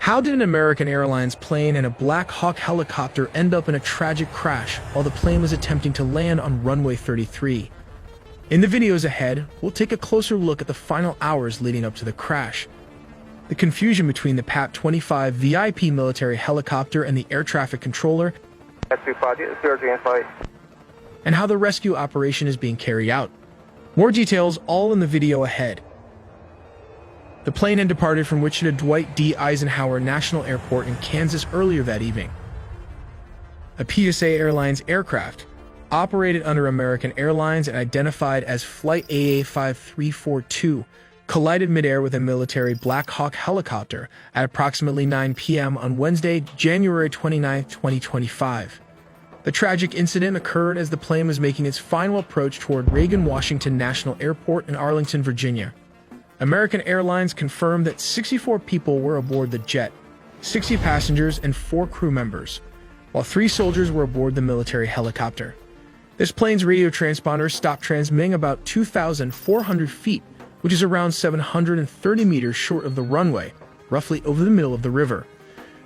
How did an American Airlines plane and a Black Hawk helicopter end up in a tragic crash while the plane was attempting to land on runway 33? In the videos ahead, we'll take a closer look at the final hours leading up to the crash, the confusion between the PAT-25 VIP military helicopter and the air traffic controller, and how the rescue operation is being carried out. More details all in the video ahead. The plane had departed from Wichita Dwight D. Eisenhower National Airport in Kansas earlier that evening. A PSA Airlines aircraft, operated under American Airlines and identified as Flight AA5342, collided midair with a military Black Hawk helicopter at approximately 9 p.m. on Wednesday, January 29, 2025. The tragic incident occurred as the plane was making its final approach toward Reagan Washington National Airport in Arlington, Virginia. American Airlines confirmed that 64 people were aboard the jet, 60 passengers and 4 crew members, while 3 soldiers were aboard the military helicopter. This plane's radio transponder stopped transmitting about 2,400 feet, which is around 730 meters short of the runway, roughly over the middle of the river.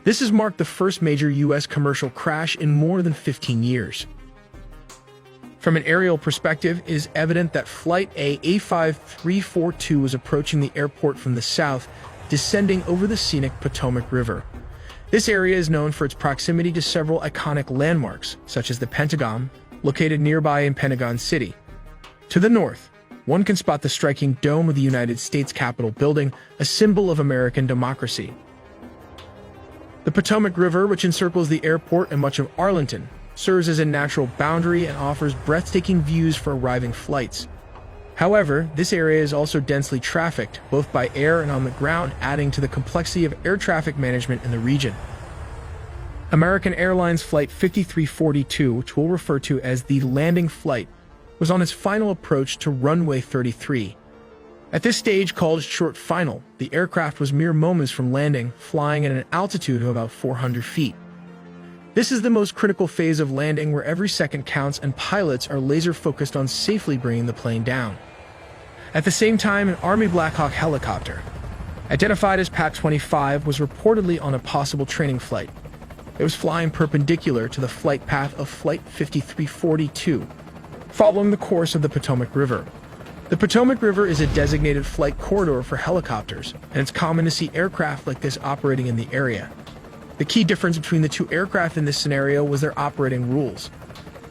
This has marked the first major U.S. commercial crash in more than 15 years. From an aerial perspective, it is evident that Flight AA5342 was approaching the airport from the south, descending over the scenic Potomac River. This area is known for its proximity to several iconic landmarks, such as the Pentagon, located nearby in Pentagon City. To the north, one can spot the striking dome of the United States Capitol building, a symbol of American democracy. The Potomac River, which encircles the airport and much of Arlington, serves as a natural boundary and offers breathtaking views for arriving flights. However, this area is also densely trafficked, both by air and on the ground, adding to the complexity of air traffic management in the region. American Airlines Flight 5342, which we'll refer to as the landing flight, was on its final approach to runway 33. At this stage, called short final, the aircraft was mere moments from landing, flying at an altitude of about 400 feet. This is the most critical phase of landing, where every second counts and pilots are laser-focused on safely bringing the plane down. At the same time, an Army Black Hawk helicopter, identified as PAT-25, was reportedly on a possible training flight. It was flying perpendicular to the flight path of Flight 5342, following the course of the Potomac River. The Potomac River is a designated flight corridor for helicopters, and it's common to see aircraft like this operating in the area. The key difference between the two aircraft in this scenario was their operating rules.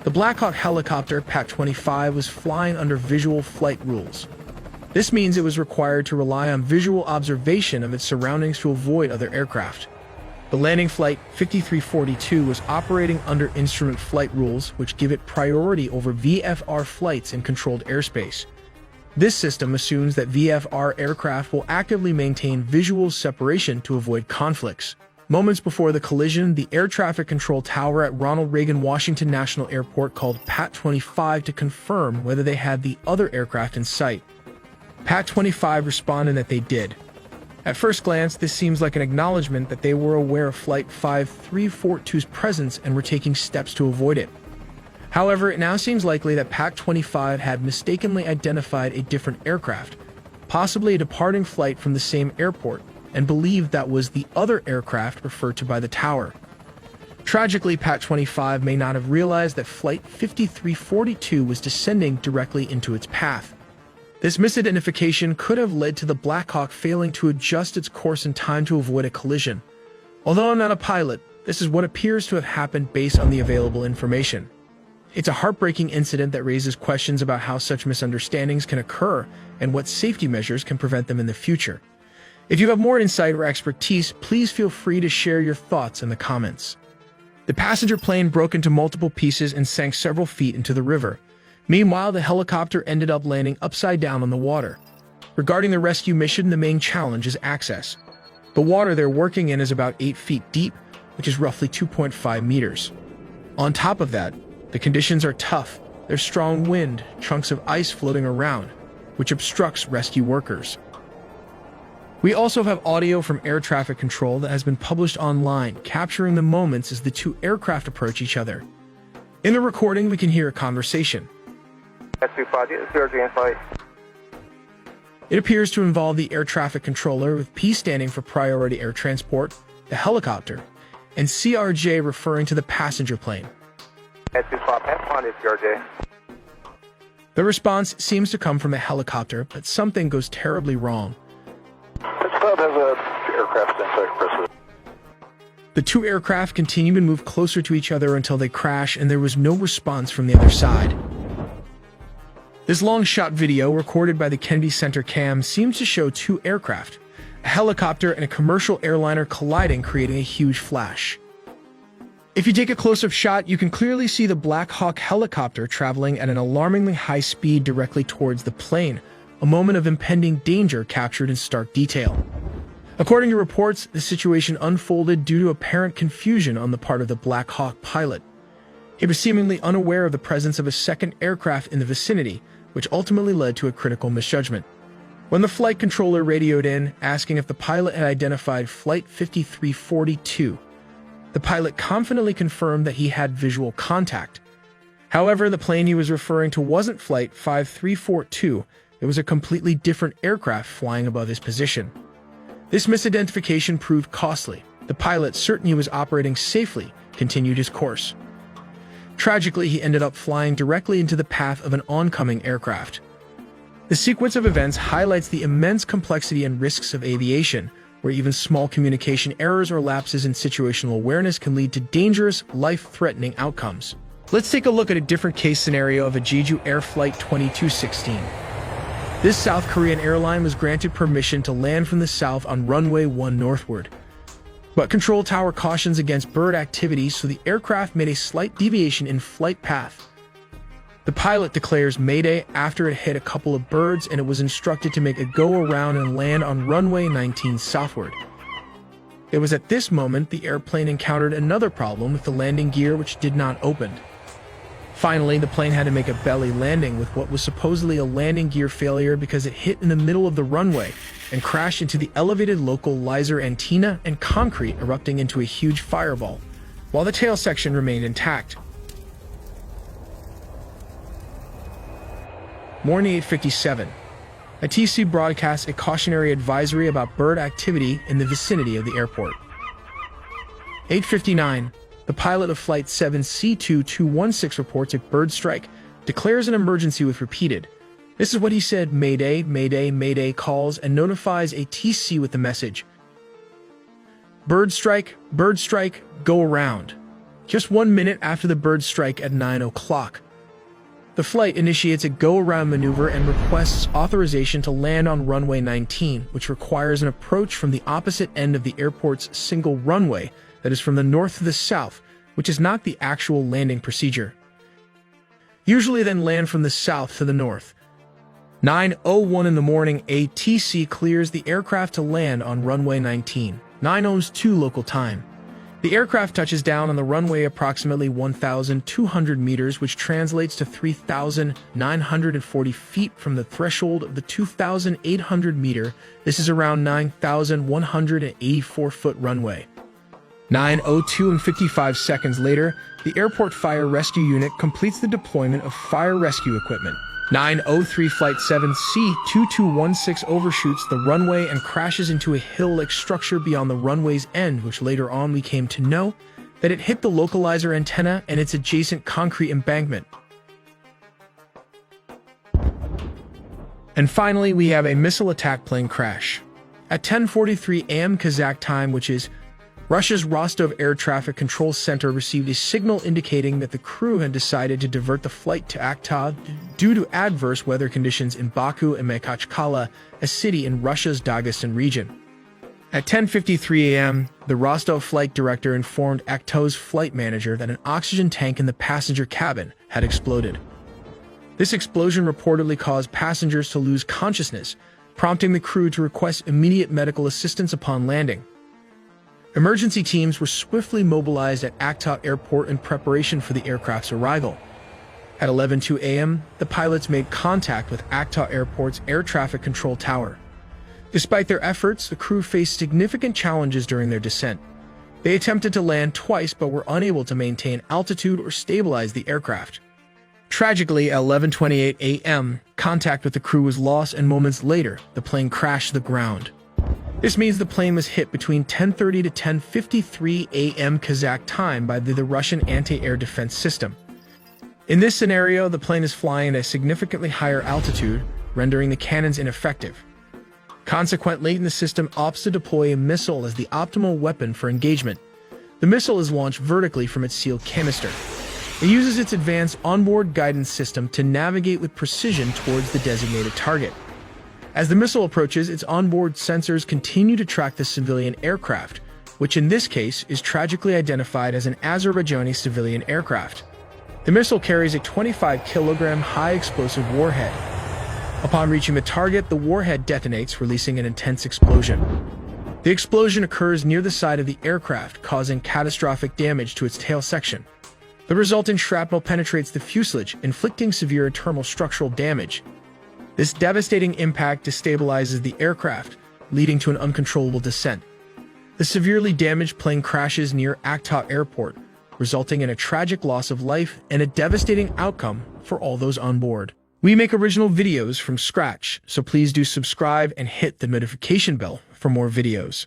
The Black Hawk helicopter, PAT-25, was flying under visual flight rules. This means it was required to rely on visual observation of its surroundings to avoid other aircraft. The landing Flight 5342 was operating under instrument flight rules, which give it priority over VFR flights in controlled airspace. This system assumes that VFR aircraft will actively maintain visual separation to avoid conflicts. Moments before the collision, the air traffic control tower at Reagan Washington National Airport called PAT-25 to confirm whether they had the other aircraft in sight. PAT-25 responded that they did. At first glance, this seems like an acknowledgement that they were aware of Flight 5342's presence and were taking steps to avoid it. However, it now seems likely that PAT-25 had mistakenly identified a different aircraft, possibly a departing flight from the same airport, and believed that was the other aircraft referred to by the tower. Tragically, PAT-25 may not have realized that Flight 5342 was descending directly into its path. This misidentification could have led to the Black Hawk failing to adjust its course in time to avoid a collision. Although I'm not a pilot, this is what appears to have happened based on the available information. It's a heartbreaking incident that raises questions about how such misunderstandings can occur and what safety measures can prevent them in the future. If you have more insight or expertise, please feel free to share your thoughts in the comments. The passenger plane broke into multiple pieces and sank several feet into the river. Meanwhile, the helicopter ended up landing upside down on the water. Regarding the rescue mission, the main challenge is access. The water they're working in is about 8 feet deep, which is roughly 2.5 meters. On top of that, the conditions are tough. There's strong wind, chunks of ice floating around, which obstructs rescue workers. We also have audio from air traffic control that has been published online, capturing the moments as the two aircraft approach each other. In the recording, we can hear a conversation. It appears to involve the air traffic controller, with P standing for priority air transport, the helicopter, and CRJ referring to the passenger plane. The response seems to come from a helicopter, but something goes terribly wrong. The two aircraft continue to move closer to each other until they crash, and there was no response from the other side. This long-shot video, recorded by the Kennedy Center cam, seems to show two aircraft, a helicopter and a commercial airliner, colliding, creating a huge flash. If you take a close-up shot, you can clearly see the Black Hawk helicopter traveling at an alarmingly high speed directly towards the plane, a moment of impending danger captured in stark detail. According to reports, the situation unfolded due to apparent confusion on the part of the Black Hawk pilot. He was seemingly unaware of the presence of a second aircraft in the vicinity, which ultimately led to a critical misjudgment. When the flight controller radioed in, asking if the pilot had identified Flight 5342, the pilot confidently confirmed that he had visual contact. However, the plane he was referring to wasn't Flight 5342, it was a completely different aircraft flying above his position. This misidentification proved costly. The pilot, certain he was operating safely, continued his course. Tragically, he ended up flying directly into the path of an oncoming aircraft. The sequence of events highlights the immense complexity and risks of aviation, where even small communication errors or lapses in situational awareness can lead to dangerous, life-threatening outcomes. Let's take a look at a different case scenario of a Jeju Air Flight 2216. This South Korean airline was granted permission to land from the south on runway 1 northward. But control tower cautions against bird activity, so the aircraft made a slight deviation in flight path. The pilot declares mayday after it hit a couple of birds, and it was instructed to make a go-around and land on runway 19 southward. It was at this moment the airplane encountered another problem with the landing gear, which did not open. Finally, the plane had to make a belly landing with what was supposedly a landing gear failure because it hit in the middle of the runway and crashed into the elevated localizer antenna and concrete, erupting into a huge fireball, while the tail section remained intact. Morning 8:57. A TC broadcasts a cautionary advisory about bird activity in the vicinity of the airport. 8:59. The pilot of Flight 7C2216 reports a bird strike, declares an emergency with repeated. This is what he said: Mayday, Mayday, Mayday, calls and notifies a TC with the message: bird strike, go around. Just 1 minute after the bird strike at 9 o'clock. The flight initiates a go-around maneuver and requests authorization to land on runway 19, which requires an approach from the opposite end of the airport's single runway that is from the north to the south, which is not the actual landing procedure. Usually then land from the south to the north. 9:01 in the morning, a TC clears the aircraft to land on runway 19, 9:02 local time. The aircraft touches down on the runway approximately 1,200 meters, which translates to 3,940 feet from the threshold of the 2,800 meter. This is around 9,184-foot runway. 9:02 and 55 seconds later, the airport fire rescue unit completes the deployment of fire rescue equipment. 9:03 Flight 7C2216 overshoots the runway and crashes into a hill-like structure beyond the runway's end, which later on we came to know that it hit the localizer antenna and its adjacent concrete embankment. And finally, we have a missile attack plane crash. At 10:43 a.m. Kazakh time, which is Russia's Rostov Air Traffic Control Center, received a signal indicating that the crew had decided to divert the flight to Aktau due to adverse weather conditions in Baku and Makhachkala, a city in Russia's Dagestan region. At 10:53 a.m., the Rostov flight director informed Aktau's flight manager that an oxygen tank in the passenger cabin had exploded. This explosion reportedly caused passengers to lose consciousness, prompting the crew to request immediate medical assistance upon landing. Emergency teams were swiftly mobilized at Aktau Airport in preparation for the aircraft's arrival. At 11:02 a.m., the pilots made contact with Aktau Airport's air traffic control tower. Despite their efforts, the crew faced significant challenges during their descent. They attempted to land twice but were unable to maintain altitude or stabilize the aircraft. Tragically, at 11:28 a.m., contact with the crew was lost, and moments later, the plane crashed to the ground. This means the plane was hit between 10:30 to 10:53 a.m. Kazakh time by the Russian anti-air defense system. In this scenario, the plane is flying at a significantly higher altitude, rendering the cannons ineffective. Consequently, the system opts to deploy a missile as the optimal weapon for engagement. The missile is launched vertically from its sealed canister. It uses its advanced onboard guidance system to navigate with precision towards the designated target. As the missile approaches, its onboard sensors continue to track the civilian aircraft, which in this case is tragically identified as an Azerbaijani civilian aircraft. The missile carries a 25-kilogram high-explosive warhead. Upon reaching the target, the warhead detonates, releasing an intense explosion. The explosion occurs near the side of the aircraft, causing catastrophic damage to its tail section. The resultant shrapnel penetrates the fuselage, inflicting severe internal structural damage. This devastating impact destabilizes the aircraft, leading to an uncontrollable descent. The severely damaged plane crashes near Wichita Airport, resulting in a tragic loss of life and a devastating outcome for all those on board. We make original videos from scratch, so please do subscribe and hit the notification bell for more videos.